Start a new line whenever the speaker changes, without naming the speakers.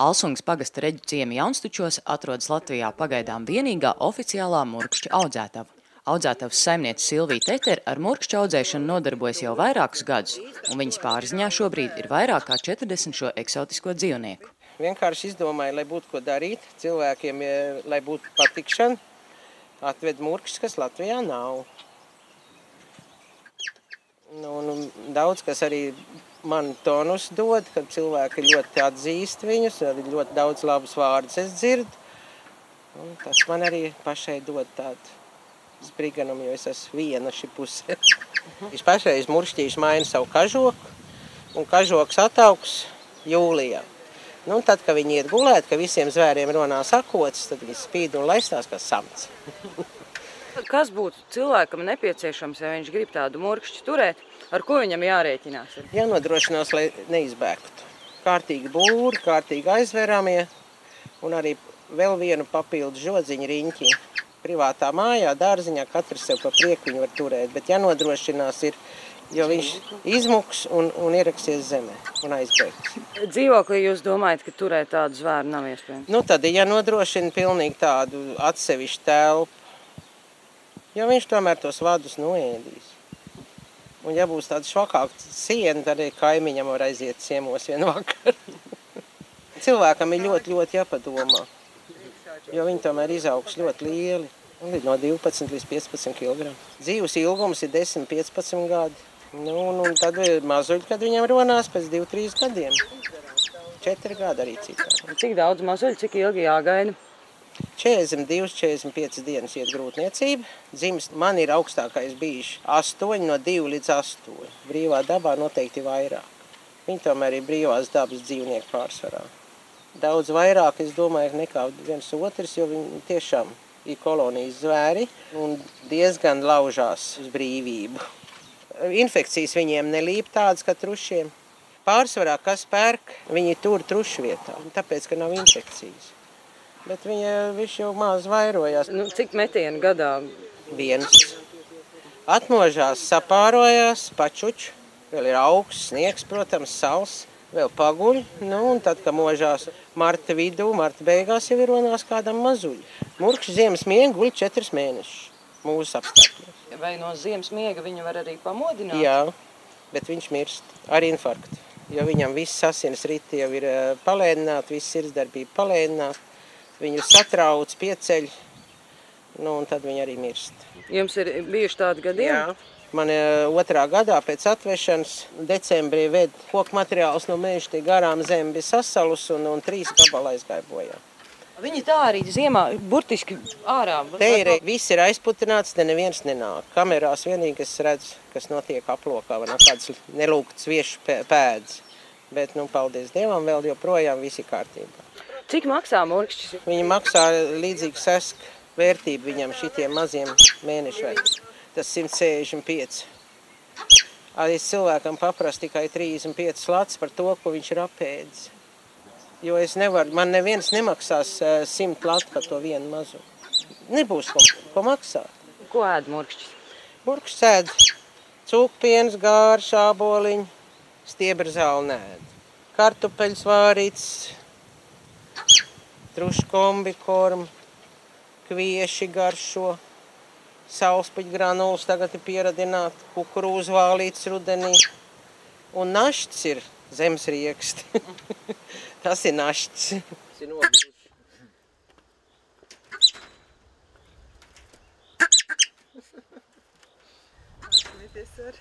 Alsungas pagasta Reģu ciema Jaunstučos atrodas Latvijā pagaidām vienīgā oficiālā murkšķa audzētava. Audzētavas saimniece Silvija Tetere ar murkšķa audzēšanu nodarbojas jau vairākus gadus, un viņas pārziņā šobrīd ir vairāk kā 40 šo eksotisko dzīvnieku.
Vienkārši izdomāju, lai būtu ko darīt, cilvēkiem, lai būtu patikšana, atved murkšķus, kas Latvijā nav. Daudz, kas arī man tonus dod, kad cilvēki ļoti atzīst viņus, ļoti daudz labus vārdus es dzirdu. Un tas man arī pašai dod tādu spriganumu, jo es esmu viena šī puse. Es pašreiz murkšķīši mainu savu kažoku, un kažoks ataugs jūlijā. Tad, kad viņi iet gulēt, ka visiem zvēriem runā sakots, tad viņi spīd un laistās kā samts.
Kas būtu cilvēkam nepieciešams, ja viņš grib tādu murkšķi turēt? Ar ko viņam jārēķinās?
Jānodrošinās, lai neizbēgtu. Kārtīgi būri, kārtīgi aizveramie un arī vēl vienu papildu žodziņu riņķi. Privātā mājā, dārziņā, katrs sev pa prieku viņu var turēt, bet jānodrošinās ir, jo viņš izmuks un ieraksies zemē un aizbēgs.
Dzīvoklī jūs domājat, ka turēt tādu zvēru nav iespējams?
Tad jānodrošina pilnīgi tādu atsevišķu telpu, jo viņš tomēr tos vadus noēdīs. Un ja būs tāda švakāka siena, tad arī kaimiņam var aiziet ciemos vienu vakaru. Cilvēkam ir ļoti, ļoti jāpadomā, jo viņi tomēr izaugs ļoti lieli, no 12 līdz 15 kg. Dzīves ilgums ir 10-15 gadi. Un tad ir mazuļi, kad viņam ronās pēc 2-3 gadiem. 4 gadi arī citā.
Cik daudz mazuļi, cik ilgi jāgaida?
42-45 dienas iet grūtniecība. Dzimst man ir augstākais bijis 8, no 2 līdz 8. Brīvā dabā noteikti vairāk. Viņi tomēr ir brīvās dabas dzīvnieki pārsvarā. Daudz vairāk, es domāju, nekā viens otrs, jo viņi tiešām ir kolonijas zvēri un diezgan laužās uz brīvību. Infekcijas viņiem nelīp tādas, kā trušiem. Pārsvarā, kas pērk, viņi tur trušu vietā, tāpēc, ka nav infekcijas. Bet viņš jau maz vairojās.
Cik metienu gadā?
1. Atmožās, sapārojās, pačuč, vēl ir augsts sniegs, protams, sals, vēl paguļ. Un tad, kad možās marta vidū, marta beigās jau ir ronās kādam mazuļi. Murkšķis ziemas miega guļ 4 mēnešus mūsu apstākļos.
Vai no ziemas miega viņu var arī pamodināt?
Jā, bet viņš mirst ar infarktu, jo viņam viss asins riti jau ir palēnināti, viss sirdsdarbība palēnināta. Viņu satrauc, pieceļ, un tad viņi arī mirst.
Jums ir bijuši tādi gadījumi?
Jā. Man 2. gadā pēc atvešanas decembrī ved koku materiāls no meža, tie garām zemi bija sasalus un 3 gabali aizgāja bojā.
Viņi tā arī ziemā burtiski ārā?
Te ir viss ir aizputināts, te neviens nenāk. Kamerās vienīgi es redzu, kas notiek aplokā, vai nav kāds nelūgts viešu pēdas. Bet, paldies Dievam, vēl joprojām visi kārtībā.
Cik maksā murkšķis?
Viņi maksā līdzīgi seska vērtību viņam šitiem maziem mēnešu veci. Tas 165. Es cilvēkam paprastu tikai 35 lats par to, ko viņš ir apēdis. Jo es nevaru, man neviens nemaksās 100 latu par to vienu mazu. Nebūs ko maksāt.
Ko ēd murkšķis?
Murkšķis ēd cūkpiens, gāri, šāboliņi, stiebra zāli neēd. Kartupeļs vārīts, trušu kombikormu, kvieši garšo, saulspuķu granulas tagad ir pieradināti, kukurūzu vālītes rudenī. Un našts ir zemesrieksti. Tas ir našts. Tas ir